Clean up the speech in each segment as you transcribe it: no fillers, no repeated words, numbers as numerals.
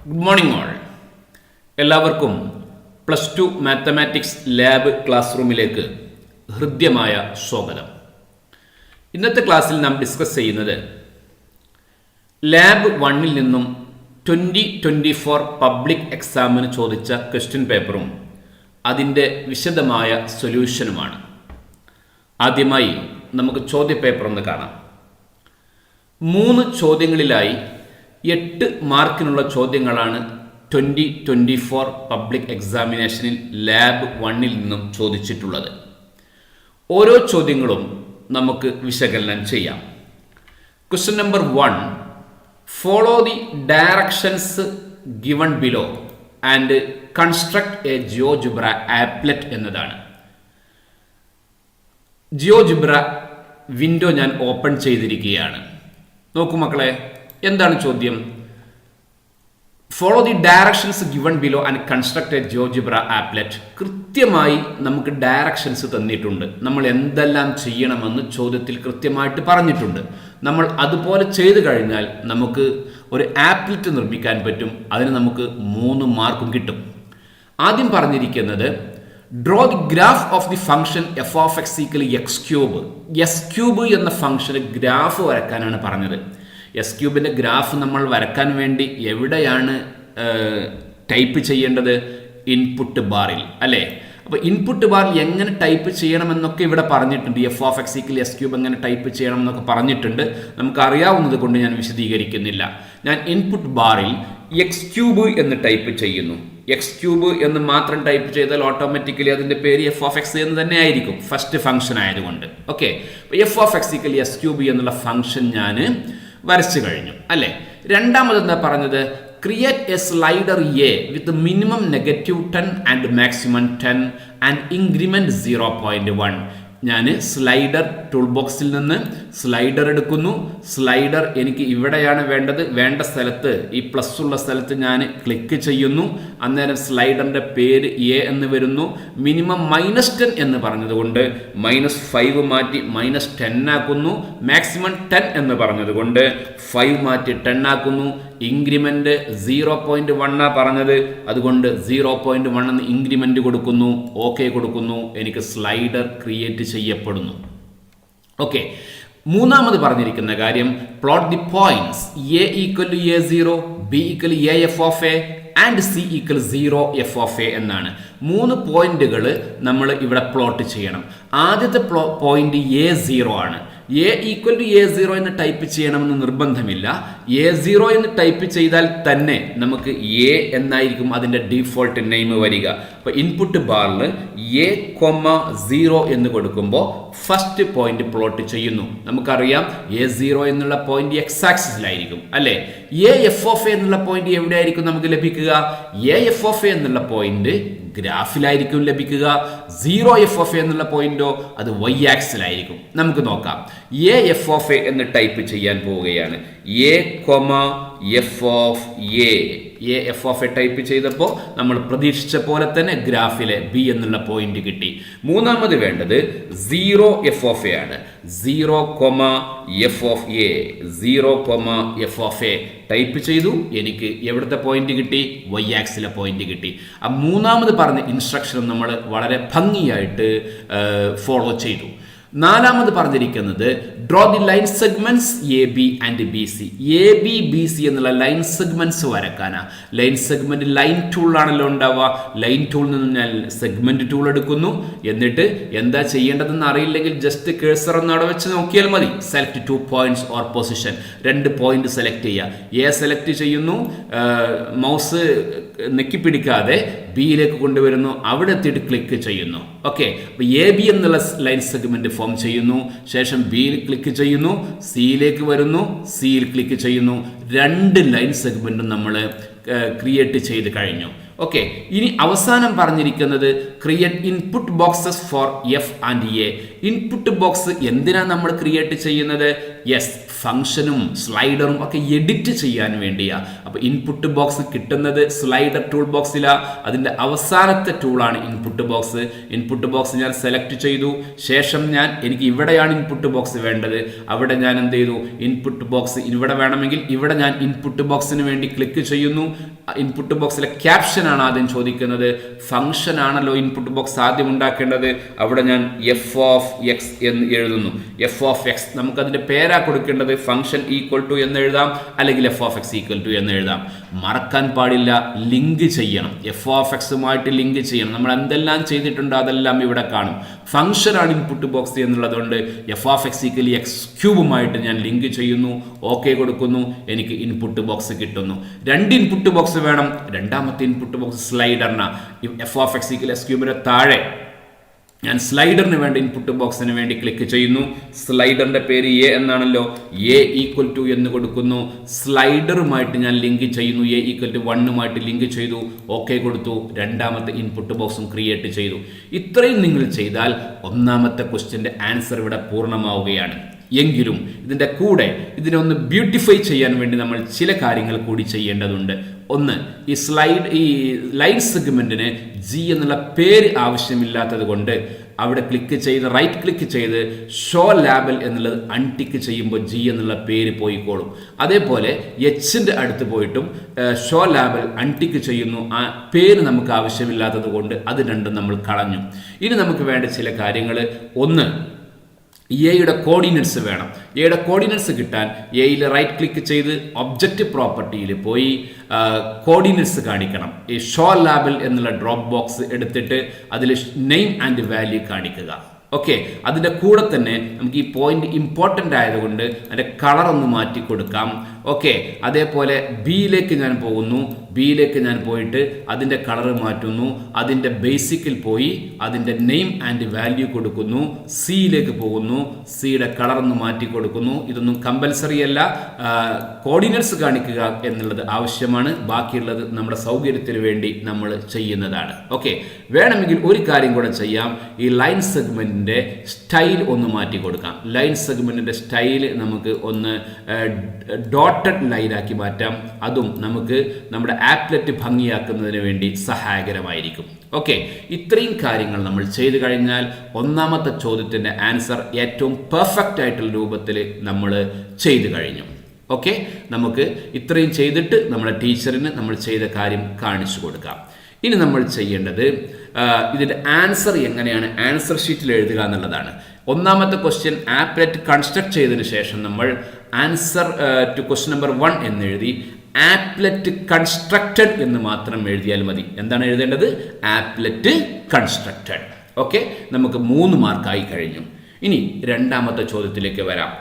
Good morning all. എല്ലാവർക്കും +2 mathematics lab class റൂമിലേക്ക് ഹൃദ്യമായ സ്വാഗതം. ഇന്നത്തെ ക്ലാസ്സിൽ നാം ഡിസ്കസ് ചെയ്യുന്നത് ലാബ് 1-ൽ നിന്നും 2024 പബ്ലിക് എക്സാമിന് ചോദിച്ച ക്വസ്റ്റ്യൻ പേപ്പറും അതിൻ്റെ വിശദമായ സൊല്യൂഷനുമാണ്. ആദ്യമായി നമുക്ക് ചോദ്യപേപ്പർ ഒന്ന് കാണാം. 3 ചോദ്യങ്ങളിലായി 8 മാർക്കിനുള്ള ചോദ്യങ്ങളാണ് 2024 പബ്ലിക് എക്സാമിനേഷനിൽ ലാബ് 1-ൽ നിന്നും ചോദിച്ചിട്ടുള്ളത്. ഓരോ ചോദ്യങ്ങളും നമുക്ക് വിശകലനം ചെയ്യാം. Question number 1, follow the directions given below and construct A GeoGebra applet എന്നതാണ്. ജിയോജിബ്ര വിൻഡോ ഞാൻ ഓപ്പൺ ചെയ്തിരിക്കുകയാണ്. നോക്കൂ മക്കളെ, എന്താണ് ചോദ്യം? Follow the directions given below and construct A GeoGebra applet. കൃത്യമായി നമുക്ക് ഡയറക്ഷൻസ് തന്നിട്ടുണ്ട്. നമ്മൾ എന്തെല്ലാം ചെയ്യണമെന്ന് ചോദ്യത്തിൽ കൃത്യമായിട്ട് പറഞ്ഞിട്ടുണ്ട്. നമ്മൾ അതുപോലെ ചെയ്തു കഴിഞ്ഞാൽ നമുക്ക് ഒരു ആപ്ലെറ്റ് നിർമ്മിക്കാൻ പറ്റും. അതിന് നമുക്ക് 3 മാർക്കും കിട്ടും. ആദ്യം പറഞ്ഞിരിക്കുന്നത് draw the graph of the function F of X equal X cube. S cube എന്ന ഫംഗ്ഷന് ഗ്രാഫ് വരയ്ക്കാനാണ് പറഞ്ഞത്. എസ് ക്യൂബിൻ്റെ ഗ്രാഫ് നമ്മൾ വരയ്ക്കാൻ വേണ്ടി എവിടെയാണ് ടൈപ്പ് ചെയ്യേണ്ടത്? ഇൻപുട്ട് ബാറിൽ അല്ലേ? അപ്പോൾ ഇൻപുട്ട് ബാറിൽ എങ്ങനെ ടൈപ്പ് ചെയ്യണമെന്നൊക്കെ ഇവിടെ പറഞ്ഞിട്ടുണ്ട്. F of X equal S cube എങ്ങനെ ടൈപ്പ് ചെയ്യണം എന്നൊക്കെ പറഞ്ഞിട്ടുണ്ട്. നമുക്ക് അറിയാവുന്നത് കൊണ്ട് ഞാൻ വിശദീകരിക്കുന്നില്ല. ഞാൻ ഇൻപുട്ട് ബാറിൽ എക്സ് ക്യൂബ് എന്ന് ടൈപ്പ് ചെയ്യുന്നു. എക്സ് ക്യൂബ് എന്ന് മാത്രം ടൈപ്പ് ചെയ്താൽ ഓട്ടോമാറ്റിക്കലി അതിൻ്റെ പേര് എഫ് ഓഫ് എക്സ് എന്ന് തന്നെ ആയിരിക്കും, ഫസ്റ്റ് ഫംഗ്ഷൻ ആയതുകൊണ്ട്. ഓക്കെ, അപ്പോൾ F of X equal S cube എന്നുള്ള ഫംഗ്ഷൻ ഞാൻ വരച്ചു കഴിഞ്ഞു അല്ലേ? രണ്ടാമത് എന്താ പറഞ്ഞത്? Create A slider A with minimum -10 and maximum 10 and increment 0.1. ഞാൻ സ്ലൈഡർ ടൂൾ ബോക്സിൽ നിന്ന് സ്ലൈഡർ എടുക്കുന്നു. സ്ലൈഡർ എനിക്ക് ഇവിടെയാണ് വേണ്ടത്. വേണ്ട സ്ഥലത്ത്, ഈ പ്ലസ് ഉള്ള സ്ഥലത്ത് ഞാൻ ക്ലിക്ക് ചെയ്യുന്നു. അന്നേരം സ്ലൈഡറിൻ്റെ പേര് എ എന്ന് വരുന്നു. മിനിമം -10 എന്ന് പറഞ്ഞതുകൊണ്ട് -5 മാറ്റി -10 ആക്കുന്നു. മാക്സിമം 10 എന്ന് പറഞ്ഞതുകൊണ്ട് 5 മാറ്റി 10 ആക്കുന്നു. ഇൻക്രിമെന്റ് 0.1 പറഞ്ഞത്, അതുകൊണ്ട് 0.1 എന്ന് ഇൻക്രിമെന്റ് കൊടുക്കുന്നു. ഓക്കെ കൊടുക്കുന്നു. എനിക്ക് സ്ലൈഡർ ക്രിയേറ്റ് ചെയ്യപ്പെടുന്നു. ഓക്കെ, മൂന്നാമത് പറഞ്ഞിരിക്കുന്ന കാര്യം plot the points A equal to A0, B equal A F of A and C equal 0 F of A എന്നാണ്. 3 പോയിന്റുകൾ നമ്മൾ ഇവിടെ പ്ലോട്ട് ചെയ്യണം. ആദ്യത്തെ പോയിന്റ് A0 ആണ്. എ ഈക്വൽ ടു A0 എന്ന് ടൈപ്പ് ചെയ്യണമെന്ന് നിർബന്ധമില്ല. A0 എന്ന് ടൈപ്പ് ചെയ്താൽ തന്നെ നമുക്ക് എ എന്നായിരിക്കും അതിൻ്റെ ഡീഫോൾട്ട് നെയിം വരിക. അപ്പോൾ ഇൻപുട്ട് ബാറിൽ A,0 എന്ന് കൊടുക്കുമ്പോൾ ഫസ്റ്റ് പോയിന്റ് പ്ലോട്ട് ചെയ്യുന്നു. നമുക്കറിയാം A0 എന്നുള്ള പോയിന്റ് എക്സ് ആക്സിസിലായിരിക്കും അല്ലേ? എ എഫ് ഓഫ് എ എന്നുള്ള പോയിന്റ് എവിടെയായിരിക്കും നമുക്ക് ലഭിക്കുക? എ എഫ് ഓഫ് എ എന്നുള്ള പോയിന്റ് ഗ്രാഫിലായിരിക്കും ലഭിക്കുക. 0 എഫ് ഓഫ് എ എന്നുള്ള പോയിന്റോ അത് വൈ ആക്സിലായിരിക്കും. നമുക്ക് നോക്കാം. എ എഫ് ഓഫ് എ എന്ന് ടൈപ്പ് ചെയ്യാൻ പോവുകയാണ്. A F of A. A F of A type ചെയ്തപ്പോൾ നമ്മൾ പ്രതീക്ഷിച്ച പോലെ തന്നെ ഗ്രാഫിലെ ബി എന്നുള്ള പോയിന്റ് കിട്ടി. മൂന്നാമത് വേണ്ടത് 0 എഫ് ഓഫ് എ ആണ്. 0, F of A. 0, F of A type ചെയ്തു. എനിക്ക് എവിടുത്തെ പോയിന്റ് കിട്ടി? വൈ ആക്സിലെ പോയിന്റ് കിട്ടി. ആ മൂന്നാമത് പറഞ്ഞ ഇൻസ്ട്രക്ഷനും നമ്മൾ വളരെ ഭംഗിയായിട്ട് ഫോളോ ചെയ്തു. നാലാമത് പറഞ്ഞിരിക്കുന്നത് draw the line segments A B and B C. A B B C എന്നുള്ള ലൈൻ സെഗ്മെന്റ്സ് വരക്കാനാ. ലൈൻ സെഗ്മെന്റ് ലൈൻ ടൂളാണല്ലോ ഉണ്ടാവുക. ലൈൻ ടൂളിൽ നിന്ന് ഞാൻ സെഗ്മെന്റ് ടൂൾ എടുക്കുന്നു. എന്നിട്ട് എന്താ ചെയ്യേണ്ടതെന്ന് അറിയില്ലെങ്കിൽ ജസ്റ്റ് കേഴ്സർ ഒന്ന് അവിടെ വെച്ച് നോക്കിയാൽ മതി. Select 2 points or position. 2 point select ചെയ്യുക. എ സെലക്ട് ചെയ്യുന്നു. മൗസ് നെക്കി പിടിക്കാതെ ബിയിലേക്ക് കൊണ്ടുവരുന്നു. അവിടെ എത്തിയിട്ട് ക്ലിക്ക് ചെയ്യുന്നു. ഓക്കെ, അപ്പോൾ എ ബി എന്നുള്ള ലൈൻ സെഗ്മെന്റ് ഫോം ചെയ്യുന്നു. ശേഷം ബിയിൽ ക്ലിക്ക് ചെയ്യുന്നു. സിയിലേക്ക് വരുന്നു. സിയിൽ ക്ലിക്ക് ചെയ്യുന്നു. 2 ലൈൻ സെഗ്മെന്റും നമ്മൾ ക്രിയേറ്റ് ചെയ്ത് കഴിഞ്ഞു. ഓക്കെ, ഇനി അവസാനം പറഞ്ഞിരിക്കുന്നത് create input boxes for F and A. Input box എന്തിനാണ് നമ്മൾ ക്രിയേറ്റ് ചെയ്യുന്നത്? യെസ്, ഫംഗ്ഷനും സ്ലൈഡറും ഒക്കെ എഡിറ്റ് ചെയ്യാൻ വേണ്ടിയാണ്. അപ്പോൾ ഇൻപുട്ട് ബോക്സ് കിട്ടുന്നത് സ്ലൈഡർ ടൂൾ ബോക്സിലാണ്. അതിൻ്റെ അവസാനത്തെ ടൂളാണ് ഇൻപുട്ട് ബോക്സ്. ഇൻപുട്ട് ബോക്സ് ഞാൻ സെലക്ട് ചെയ്തു. ശേഷം എനിക്ക് ഇവിടെയാണ് ഇൻപുട്ട് ബോക്സ് വേണ്ടത്. അവിടെ ഞാൻ എന്ത് ചെയ്തു? ഇൻപുട്ട് ബോക്സ് ഇവിടെ വേണമെങ്കിൽ ഇവിടെ ഞാൻ ഇൻപുട്ട് ബോക്സിന് വേണ്ടി ക്ലിക്ക് ചെയ്യുന്നു. ഇൻപുട്ട് ബോക്സിലെ ക്യാപ്ഷൻ ആണ് ആദ്യം ചോദിക്കുന്നത്. ഫംഗ്ഷൻ ആണല്ലോ ഇൻപുട്ട് ബോക്സ് ആദ്യം ഉണ്ടാക്കേണ്ടത്. അവിടെ ഞാൻ എഫ് ഓഫ് എക്സ് എന്ന് എഴുതുന്നു. എഫ് ഓഫ് എക്സ് നമുക്കതിൻ്റെ പേരാ കൊടുക്കേണ്ടത്. ഫംഗ്ഷൻ ഈക്വൽ ടു എന്ന് എഴുതാം, അല്ലെങ്കിൽ F of X equal to എന്ന് എഴുതാം. മറക്കാൻ പാടില്ല, ലിങ്ക് ചെയ്യണം. എഫ് ഓഫ് എക്സുമായിട്ട് ലിങ്ക് ചെയ്യണം. നമ്മൾ എന്തെല്ലാം ചെയ്തിട്ടുണ്ടോ അതെല്ലാം ഇവിടെ കാണും. ഫംഗ്ഷനാണ് ഇൻപുട്ട് ബോക്സ് എന്നുള്ളതുകൊണ്ട് f of x equally x ക്യൂബുമായിട്ട് ഞാൻ ലിങ്ക് ചെയ്യുന്നു. ഓക്കെ കൊടുക്കുന്നു. എനിക്ക് ഇൻപുട്ട് ബോക്സ് കിട്ടുന്നു. രണ്ട് ഇൻപുട്ട് ബോക്സ് വേണം. രണ്ടാമത്തെ ഇൻപുട്ട് ബോക്സ് സ്ലൈഡറിന് f of X equal x ക്യൂബിന് താഴെ ഞാൻ സ്ലൈഡറിന് വേണ്ടി ഇൻപുട്ട് ബോക്സിന് വേണ്ടി ക്ലിക്ക് ചെയ്യുന്നു. സ്ലൈഡറിന്റെ പേര് എ എന്നാണല്ലോ. എ ഈക്വൽ ടു എന്ന് കൊടുക്കുന്നു. സ്ലൈഡറുമായിട്ട് ഞാൻ ലിങ്ക് ചെയ്യുന്നു. എ ഈക്വൽ ടു 1 ലിങ്ക് ചെയ്തു. ഓക്കെ കൊടുത്തു. രണ്ടാമത്തെ ഇൻപുട്ട് ബോക്സും ക്രിയേറ്റ് ചെയ്തു. ഇത്രയും നിങ്ങൾ ചെയ്താൽ ഒന്നാമത്തെ ക്വസ്റ്റ്യൻ്റെ ആൻസർ ഇവിടെ പൂർണ്ണമാവുകയാണ്. എങ്കിലും ഇതിൻ്റെ കൂടെ ഇതിനെ ഒന്ന് ബ്യൂട്ടിഫൈ ചെയ്യാൻ വേണ്ടി നമ്മൾ ചില കാര്യങ്ങൾ കൂടി ചെയ്യേണ്ടതുണ്ട്. ഒന്ന്, ഈ ലൈൻ സെഗ്മെന്റിന് ജി എന്നുള്ള പേര് ആവശ്യമില്ലാത്തത് കൊണ്ട് അവിടെ റൈറ്റ് ക്ലിക്ക് ചെയ്ത് ഷോ ലാബൽ എന്നുള്ളത് അൺടിക്ക് ചെയ്യുമ്പോൾ ജി എന്നുള്ള പേര് പോയിക്കോളും. അതേപോലെ എച്ചിൻ്റെ അടുത്ത് പോയിട്ടും ഷോ ലാബൽ അൺടിക്ക് ചെയ്യുന്നു. ആ പേര് നമുക്ക് ആവശ്യമില്ലാത്തത് കൊണ്ട് അത് രണ്ടും നമ്മൾ കളഞ്ഞു. ഇനി നമുക്ക് വേണ്ട ചില കാര്യങ്ങൾ, ഒന്ന്, എയുടെ കോർഡിനേറ്റ്സ് വേണം. എയുടെ കോർഡിനേറ്റ്സ് കിട്ടാൻ എയിൽ റൈറ്റ് ക്ലിക്ക് ചെയ്ത് ഒബ്ജക്റ്റ് പ്രോപ്പർട്ടിയിൽ പോയി കോർഡിനേറ്റ്സ് കാണിക്കണം. ഈ ഷോ ലാബൽ എന്നുള്ള ഡ്രോപ്പ് ബോക്സ് എടുത്തിട്ട് അതിൽ നെയിം ആൻഡ് വാല്യൂ കാണിക്കുക. ഓക്കെ, അതിൻ്റെ കൂടെ തന്നെ നമുക്ക് ഈ പോയിന്റ് ഇമ്പോർട്ടൻ്റ് ആയതുകൊണ്ട് അതിൻ്റെ കളർ ഒന്ന് മാറ്റി കൊടുക്കാം. ഓക്കെ, അതേപോലെ ബിയിലേക്ക് ഞാൻ പോകുന്നു. ബിയിലേക്ക് ഞാൻ പോയിട്ട് അതിൻ്റെ കളർ മാറ്റുന്നു. അതിൻ്റെ ബേസിക്കിൽ പോയി അതിൻ്റെ നെയിം ആൻഡ് വാല്യൂ കൊടുക്കുന്നു. സിയിലേക്ക് പോകുന്നു. സിയുടെ കളർ ഒന്ന് മാറ്റി കൊടുക്കുന്നു. ഇതൊന്നും കമ്പൽസറി അല്ല, കോർഡിനേറ്റ്സ് കാണിക്കുക എന്നുള്ളത് ആവശ്യമാണ്. ബാക്കിയുള്ളത് നമ്മുടെ സൗകര്യത്തിന് വേണ്ടി നമ്മൾ ചെയ്യുന്നതാണ്. ഓക്കെ, വേണമെങ്കിൽ ഒരു കാര്യം കൂടെ ചെയ്യാം. ഈ ലൈൻ സെഗ്മെന്റിന്റെ സ്റ്റൈൽ ഒന്ന് മാറ്റി കൊടുക്കാം. ലൈൻ സെഗ്മെന്റിന്റെ സ്റ്റൈൽ നമുക്ക് ഒന്ന് ഡോട്ടഡ് ലൈനാക്കി മാറ്റാം. അതും നമുക്ക് നമ്മുടെ ആപ്ലെറ്റ് ഭംഗിയാക്കുന്നതിന് വേണ്ടി സഹായകരമായിരിക്കും. ഓക്കെ, ഇത്രയും കാര്യങ്ങൾ നമ്മൾ ചെയ്തു കഴിഞ്ഞാൽ ഒന്നാമത്തെ ചോദ്യത്തിൻ്റെ ആൻസർ ഏറ്റവും പെർഫെക്റ്റ് ആയിട്ടുള്ള രൂപത്തിൽ നമ്മൾ ചെയ്തു കഴിഞ്ഞു. ഓക്കെ, നമുക്ക് ഇത്രയും ചെയ്തിട്ട് നമ്മുടെ ടീച്ചറിന് നമ്മൾ ചെയ്ത കാര്യം കാണിച്ചു കൊടുക്കാം. ഇനി നമ്മൾ ചെയ്യേണ്ടത് ഇതിൻ്റെ ആൻസർ എങ്ങനെയാണ് ആൻസർ ഷീറ്റിൽ എഴുതുക എന്നുള്ളതാണ്. ഒന്നാമത്തെ ക്വസ്റ്റ്യൻ ആപ്ലെറ്റ് കൺസ്ട്രക്ട് ചെയ്തതിന് ശേഷം നമ്മൾ ആൻസർ ടു ക്വസ്റ്റ്യൻ നമ്പർ 1 എന്ന് എഴുതി ആപ്ലെറ്റ് കൺസ്ട്രക്റ്റഡ് എന്ന് മാത്രം എഴുതിയാൽ മതി. എന്താണ് എഴുതേണ്ടത്? Applet constructed. ഓക്കെ, നമുക്ക് 3 മാർക്കായി കഴിഞ്ഞു. ഇനി രണ്ടാമത്തെ ചോദ്യത്തിലേക്ക് വരാം.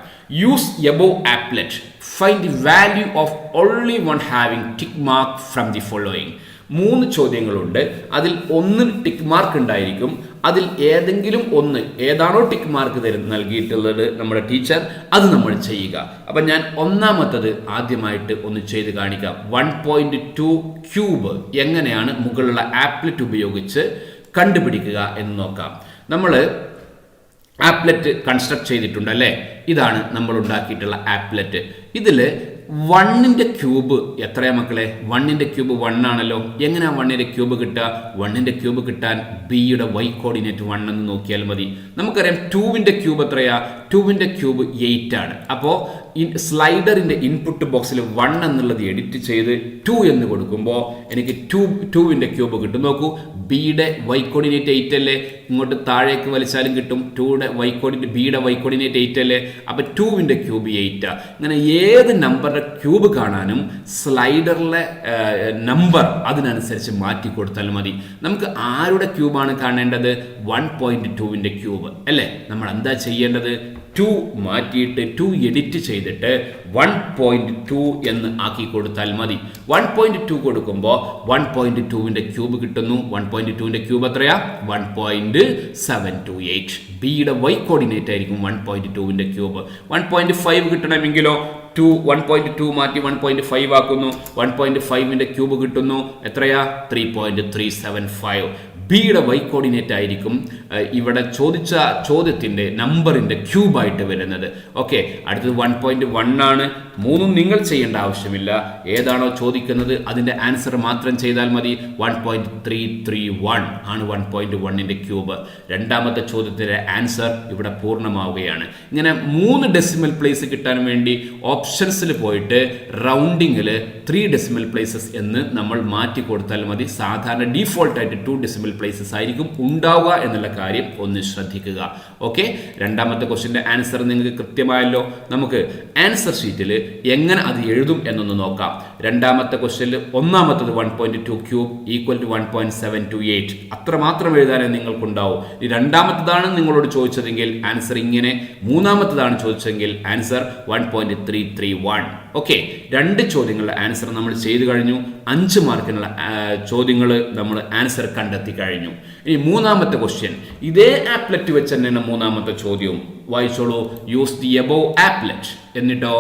Use above applet, find the value of only one having tick mark from the following. 3 ചോദ്യങ്ങളുണ്ട്. അതിൽ 1 ടിക്ക് മാർക്ക് ഉണ്ടായിരിക്കും. അതിൽ ഏതെങ്കിലും ഒന്ന്, ഏതാണോ ടിക്ക് മാർക്ക് നൽകിയിട്ടുള്ളത് നമ്മുടെ ടീച്ചർ, അത് നമ്മൾ ചെയ്യുക. അപ്പം ഞാൻ ഒന്നാമത്തത് ആദ്യമായിട്ട് ഒന്ന് ചെയ്ത് കാണിക്കാം. 1.2 ക്യൂബ് എങ്ങനെയാണ് മുകളിലുള്ള ആപ്ലെറ്റ് ഉപയോഗിച്ച് കണ്ടുപിടിക്കുക എന്ന് നോക്കാം. നമ്മൾ ആപ്ലെറ്റ് കൺസ്ട്രക്ട് ചെയ്തിട്ടുണ്ട് അല്ലേ? ഇതാണ് നമ്മൾ ഉണ്ടാക്കിയിട്ടുള്ള ആപ്ലെറ്റ്. ഇതിൽ 1ന്റെ ക്യൂബ് എത്രയാ മക്കളെ? 1ന്റെ ക്യൂബ് 1 ആണല്ലോ. എങ്ങനെയാ 1ന്റെ ക്യൂബ് കിട്ടുക? 1ന്റെ ക്യൂബ് കിട്ടാൻ ബിയുടെ വൈ കോർഡിനേറ്റ് 1 എന്ന് നോക്കിയാൽ മതി. നമുക്കറിയാം 2ന്റെ ക്യൂബ് എത്രയാ? 2ന്റെ ക്യൂബ് 8 ആണ്. അപ്പോൾ സ്ലൈഡറിൻ്റെ ഇൻപുട്ട് ബോക്സിൽ 1 എന്നുള്ളത് എഡിറ്റ് ചെയ്ത് 2 എന്ന് കൊടുക്കുമ്പോൾ എനിക്ക് 2ന്റെ ക്യൂബ് കിട്ടും. നോക്കൂ, ബിയുടെ വൈ കോർഡിനേറ്റ് 8 അല്ലേ? ഇങ്ങോട്ട് താഴേക്ക് വലിച്ചാലും കിട്ടും. ബിയുടെ വൈ കോർഡിനേറ്റ് 8 അല്ലേ? അപ്പോൾ 2ന്റെ ക്യൂബ് 8. ഇങ്ങനെ ഏത് നമ്പറിന്റെ ക്യൂബ് കാണാനും സ്ലൈഡറിലെ നമ്പർ അതിനനുസരിച്ച് മാറ്റി കൊടുത്താൽ മതി. നമുക്ക് ആരുടെ ക്യൂബാണ് കാണേണ്ടത്? 1.2ന്റെ ക്യൂബ് അല്ലേ? നമ്മൾ എന്താ ചെയ്യേണ്ടത്? 2 മാറ്റിയിട്ട് 2 എഡിറ്റ് ചെയ്തിട്ട് 1.2 എന്ന് ആക്കി കൊടുത്താൽ മതി. 1.2 കൊടുക്കുമ്പോൾ 1.2ന്റെ ക്യൂബ് കിട്ടുന്നു. 1.2ന്റെ ക്യൂബ് എത്രയാ? 1.728. ബിയുടെ വൈ കോർഡിനേറ്റ് ആയിരിക്കും 1.2ന്റെ ക്യൂബ്. 1.5 കിട്ടണമെങ്കിലോ 1.2 മാറ്റി 1.5 ആക്കുന്നു. 1.5ന്റെ ക്യൂബ് കിട്ടുന്നു. എത്രയാ? 3.375. ബിയുടെ വൈ കോർഡിനേറ്റ് ആയിരിക്കും ഇവിടെ ചോദിച്ച ചോദ്യത്തിൻ്റെ നമ്പറിൻ്റെ ക്യൂബായിട്ട് വരുന്നത്. ഓക്കെ, അടുത്തത് 1.1 ആണ്. മൂന്നും നിങ്ങൾ ചെയ്യേണ്ട ആവശ്യമില്ല. ഏതാണോ ചോദിക്കുന്നത് അതിൻ്റെ ആൻസർ മാത്രം ചെയ്താൽ മതി. 1.331 ആണ് 1.1ൻ്റെ ക്യൂബ്. രണ്ടാമത്തെ ചോദ്യത്തിൻ്റെ ആൻസർ ഇവിടെ പൂർണ്ണമാവുകയാണ്. ഇങ്ങനെ 3 ഡെസിമൽ പ്ലേസ് കിട്ടാൻ വേണ്ടി ഓപ്ഷൻസിൽ പോയിട്ട് റൗണ്ടിങ്ങിൽ 3 ഡെസിമൽ പ്ലേസസ് എന്ന് നമ്മൾ മാറ്റി കൊടുത്താൽ മതി. സാധാരണ ഡീഫോൾട്ടായിട്ട് 2 ഡെസിമൽ പ്ലേസസ് ആയിരിക്കും ഉണ്ടാവുക എന്നുള്ള കാര്യം ഒന്ന് ശ്രദ്ധിക്കുക. ഓക്കെ, രണ്ടാമത്തെ ക്വസ്റ്റ്യൻ്റെ ആൻസർ നിങ്ങൾക്ക് കൃത്യമായല്ലോ. നമുക്ക് ആൻസർ ഷീറ്റിൽ എങ്ങനെ അത് എഴുതും എന്നൊന്ന് നോക്കാം. രണ്ടാമത്തെ ക്വസ്റ്റ്യനിൽ ഒന്നാമത്തത് 1.2 ക്യൂബ് ഈക്വൽ ടു 1.728 അത്രമാത്രം എഴുതാനേ നിങ്ങൾക്കുണ്ടാവും. ഈ രണ്ടാമത്തതാണ് നിങ്ങളോട് ചോദിച്ചതെങ്കിൽ ആൻസർ ഇങ്ങനെ, മൂന്നാമത്തതാണ് ചോദിച്ചതെങ്കിൽ ആൻസർ 1.331. ഓക്കെ, 2 ചോദ്യങ്ങളുടെ ആൻസർ നമ്മൾ ചെയ്തു കഴിഞ്ഞു. 5 മാർക്കിനുള്ള ചോദ്യങ്ങൾ നമ്മൾ ആൻസർ കണ്ടെത്തി കഴിഞ്ഞു. ഇനി മൂന്നാമത്തെ ക്വസ്റ്റ്യൻ, ഇതേ ആപ്ലെറ്റ് വെച്ച് തന്നെയാണ് മൂന്നാമത്തെ ചോദ്യവും. വായിച്ചോളൂ. യൂസ് ദി എബോവ് ആപ്ലെറ്റ് എന്നിട്ടോ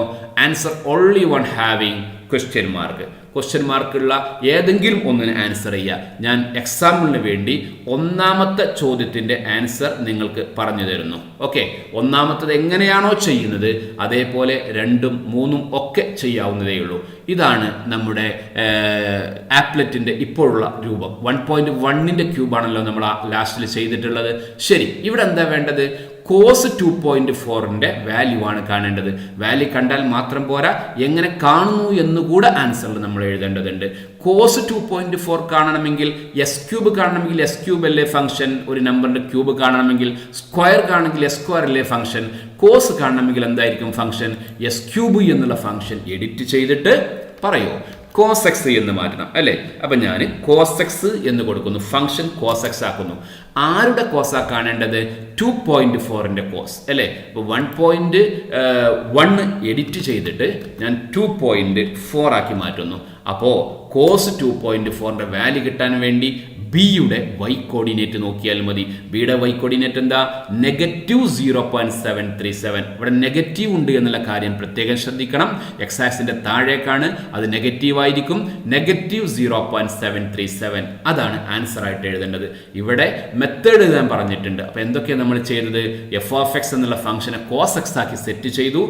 answer only one having question mark. Question മാർക്കുള്ള ഏതെങ്കിലും ഒന്നിന് ആൻസർ ചെയ്യുക. ഞാൻ എക്സാമ്പിളിന് വേണ്ടി ഒന്നാമത്തെ ചോദ്യത്തിൻ്റെ ആൻസർ നിങ്ങൾക്ക് പറഞ്ഞു തരുന്നു. ഓക്കെ, ഒന്നാമത്തത് എങ്ങനെയാണോ ചെയ്യുന്നത് അതേപോലെ 2ഉം 3ഉം ഒക്കെ ചെയ്യാവുന്നതേ ഉള്ളൂ. ഇതാണ് നമ്മുടെ ആപ്ലെറ്റിൻ്റെ ഇപ്പോഴുള്ള രൂപം. 1.1ൻ്റെ ക്യൂബാണല്ലോ നമ്മൾ ലാസ്റ്റിൽ ചെയ്തിട്ടുള്ളത്. ശരി, ഇവിടെ എന്താ വേണ്ടത്? കോസ് 2.4ൻ്റെ വാല്യൂ ആണ് കാണേണ്ടത്. വാല്യൂ കണ്ടാൽ മാത്രം പോരാ, എങ്ങനെ കാണുന്നു എന്നുകൂടെ ആൻസറിൽ നമ്മൾ എഴുതേണ്ടതുണ്ട്. കോസ് 2.4 കാണണമെങ്കിൽ എസ് ക്യൂബ് കാണണമെങ്കിൽ എസ് ക്യൂബ് അല്ലേ ഫംഗ്ഷൻ. ഒരു നമ്പറിൻ്റെ ക്യൂബ് കാണണമെങ്കിൽ സ്ക്വയർ കാണണമെങ്കിൽ എസ് സ്ക്വയർ അല്ലേ ഫംഗ്ഷൻ. കോസ് കാണണമെങ്കിൽ എന്തായിരിക്കും ഫംഗ്ഷൻ? എസ് ക്യൂബ് എന്നുള്ള ഫംഗ്ഷൻ എഡിറ്റ് ചെയ്തിട്ട് പറയൂ കോസ് എക്സ് എന്ന് മാറ്റണം അല്ലേ. അപ്പം ഞാൻ കോസ് എക്സ് എന്ന് കൊടുക്കുന്നു, ഫംഗ്ഷൻ കോസ് എക്സ് ആക്കുന്നു. ആരുടെ കോസാ കാണേണ്ടത്? 2.4ൻ്റെ കോസ് അല്ലേ. അപ്പോൾ 1.1 എഡിറ്റ് ചെയ്തിട്ട് ഞാൻ 2.4 ആക്കി മാറ്റുന്നു. അപ്പോൾ കോസ് 2.4ൻ്റെ വാല്യൂ കിട്ടാൻ വേണ്ടി ബിയുടെ വൈ കോർഡിനേറ്റ് നോക്കിയാൽ മതി. ബിയുടെ വൈ കോർഡിനേറ്റ് എന്താ? -0.737. ഇവിടെ നെഗറ്റീവ് ഉണ്ട് എന്നുള്ള കാര്യം പ്രത്യേകം ശ്രദ്ധിക്കണം. എക്സ് ആക്സിന്റെ താഴേക്കാണ്, അത് നെഗറ്റീവ് ആയിരിക്കും. -0.737 അതാണ് ആൻസർ ആയിട്ട് എഴുതേണ്ടത്. ഇവിടെ മെത്തേഡ് എഴുതാൻ പറഞ്ഞിട്ടുണ്ട്. അപ്പോൾ എന്തൊക്കെയാണ് നമ്മൾ ചെയ്തത്? f(x) എന്നുള്ള ഫംഗ്ഷനെ കോസ് എക്സ് ആക്കി സെറ്റ് ചെയ്തു,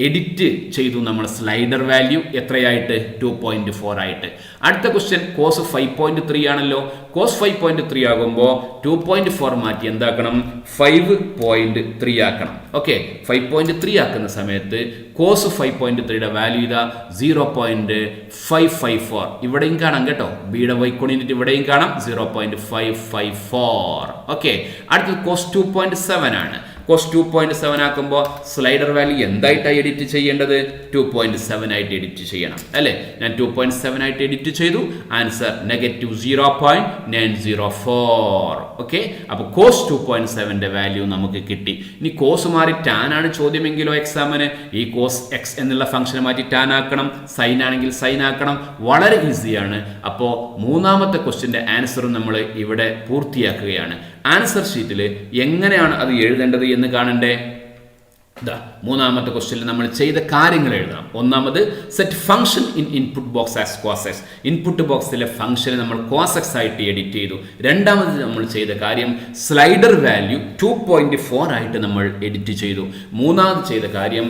എഡിറ്റ് ചെയ്തു നമ്മൾ സ്ലൈഡർ വാല്യൂ എത്രയായിട്ട്? 2.4 ആയിട്ട്. അടുത്ത ക്വസ്റ്റ്യൻ കോസ് 5.3 ആണല്ലോ. കോസ് 5.3 ആകുമ്പോൾ 2.4 മാറ്റി എന്താക്കണം? 5.3 ആക്കണം. ഓക്കെ, 5.3 ആക്കുന്ന സമയത്ത് കോസ് 5.3യുടെ വാല്യൂ ഇതാ 0.554. ഇവിടെയും കാണാം കേട്ടോ, ബിയുടെ വൈ കോർഡിനേറ്റ് ഇവിടെയും കാണാം 0.554. ഓക്കെ, അടുത്തത് കോസ് 2.7 ആണ്. കോസ് 2.7 ആക്കുമ്പോൾ സ്ലൈഡർ വാല്യൂ എന്തായിട്ടാണ് എഡിറ്റ് ചെയ്യേണ്ടത്? 2.7 ആയിട്ട് എഡിറ്റ് ചെയ്യണം അല്ലേ. ഞാൻ 2.7 ആയിട്ട് എഡിറ്റ് ചെയ്തു. ആൻസർ -0.904. ഓക്കെ, അപ്പോൾ കോസ് 2.7ൻ്റെ വാല്യൂ നമുക്ക് കിട്ടി. ഇനി കോസ് മാറി ടാൻ ആണ് ചോദ്യമെങ്കിലോ എക്സാമിന്, ഈ കോസ് എക്സ് എന്നുള്ള ഫംഗ്ഷനെ മാറ്റി ടാൻ ആക്കണം. സൈൻ ആണെങ്കിൽ സൈൻ ആക്കണം. വളരെ ഈസിയാണ്. അപ്പോൾ മൂന്നാമത്തെ ക്വസ്റ്റ്യൻ്റെ ആൻസറും നമ്മൾ ഇവിടെ പൂർത്തിയാക്കുകയാണ്. ആൻസർ ഷീറ്റിൽ എങ്ങനെയാണ് അത് എഴുതേണ്ടത് എന്ന് കാണണ്ടേ? മൂന്നാമത്തെ ക്വസ്റ്റ്യനിൽ നമ്മൾ ചെയ്ത കാര്യങ്ങൾ എഴുതാം. ഒന്നാമത് set function in input box as cos X. Input ബോക്സിലെ ഫംഗ്ഷനെ നമ്മൾ കോസ് എക്സ് ആയിട്ട് എഡിറ്റ് ചെയ്തു. രണ്ടാമത് നമ്മൾ ചെയ്ത കാര്യം സ്ലൈഡർ വാല്യൂ 2.4 ആയിട്ട് നമ്മൾ എഡിറ്റ് ചെയ്തു. മൂന്നാമത് ചെയ്ത കാര്യം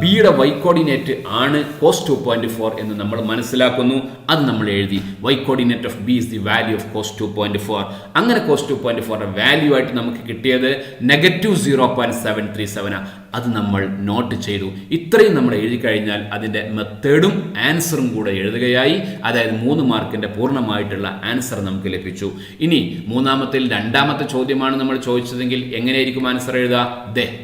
ബിയുടെ വൈ കോർഡിനേറ്റ് ആണ് കോസ് 2.4 എന്ന് നമ്മൾ മനസ്സിലാക്കുന്നു. അത് നമ്മൾ എഴുതി. Y coordinate of B is the value of cos 2.4. അങ്ങനെ കോസ് 2.4ന്റെ വാല്യൂ ആയിട്ട് നമുക്ക് കിട്ടിയത് -0.737. അത് നമ്മൾ നോട്ട് ചെയ്തു. ഇത്രയും നമ്മൾ എഴുതി കഴിഞ്ഞാൽ അതിൻ്റെ മെത്തേഡും ആൻസറും കൂടെ എഴുതുകയായി. അതായത് 3 മാർക്കിൻ്റെ പൂർണ്ണമായിട്ടുള്ള ആൻസർ നമുക്ക് ലഭിച്ചു. ഇനി രണ്ടാമത്തെ ചോദ്യമാണ് നമ്മൾ ചോദിച്ചതെങ്കിൽ എങ്ങനെയായിരിക്കും ആൻസർ എഴുതുക?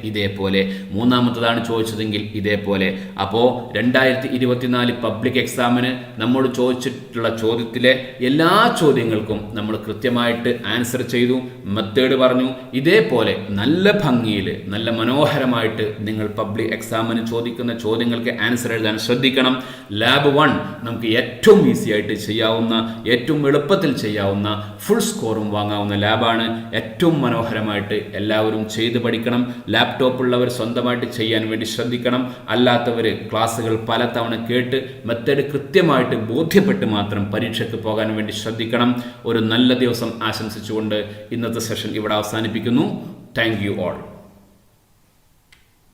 ഇതേപോലെ. മൂന്നാമത്തതാണ് ചോദിച്ചതെങ്കിൽ ഇതേപോലെ. അപ്പോൾ 2024 പബ്ലിക് എക്സാമിന് നമ്മോട് ചോദിച്ചിട്ടുള്ള ചോദ്യത്തിലെ എല്ലാ ചോദ്യങ്ങൾക്കും നമ്മൾ കൃത്യമായിട്ട് ആൻസർ ചെയ്തു, മെത്തേഡ് പറഞ്ഞു. ഇതേപോലെ നല്ല ഭംഗിയിൽ നല്ല മനോഹരമായിട്ട് നിങ്ങൾ പബ്ലിക് എക്സാമിന് ചോദിക്കുന്ന ചോദ്യങ്ങൾക്ക് ആൻസർ എഴുതാൻ ശ്രദ്ധിക്കണം. ലാബ് 1 നമുക്ക് ഏറ്റവും ഈസി ആയിട്ട് ചെയ്യാവുന്ന, ഏറ്റവും എളുപ്പത്തിൽ ചെയ്യാവുന്ന, ഫുൾ സ്കോറും വാങ്ങാവുന്ന ലാബാണ്. ഏറ്റവും മനോഹരമായിട്ട് എല്ലാവരും ചെയ്ത് പഠിക്കണം. ലാപ്ടോപ്പ് ഉള്ളവർ സ്വന്തമായിട്ട് ചെയ്യാൻ വേണ്ടി ശ്രദ്ധിക്കണം. അല്ലാത്തവർ ക്ലാസ്സുകൾ പലതവണ കേട്ട് മെത്തേഡ് കൃത്യമായിട്ട് ബോധ്യപ്പെട്ട് മാത്രം പരീക്ഷയ്ക്ക് പോകാൻ വേണ്ടി ശ്രദ്ധിക്കണം. ഒരു നല്ല ദിവസം ആശംസിച്ചുകൊണ്ട് ഇന്നത്തെ സെഷൻ ഇവിടെ അവസാനിപ്പിക്കുന്നു. Thank you all.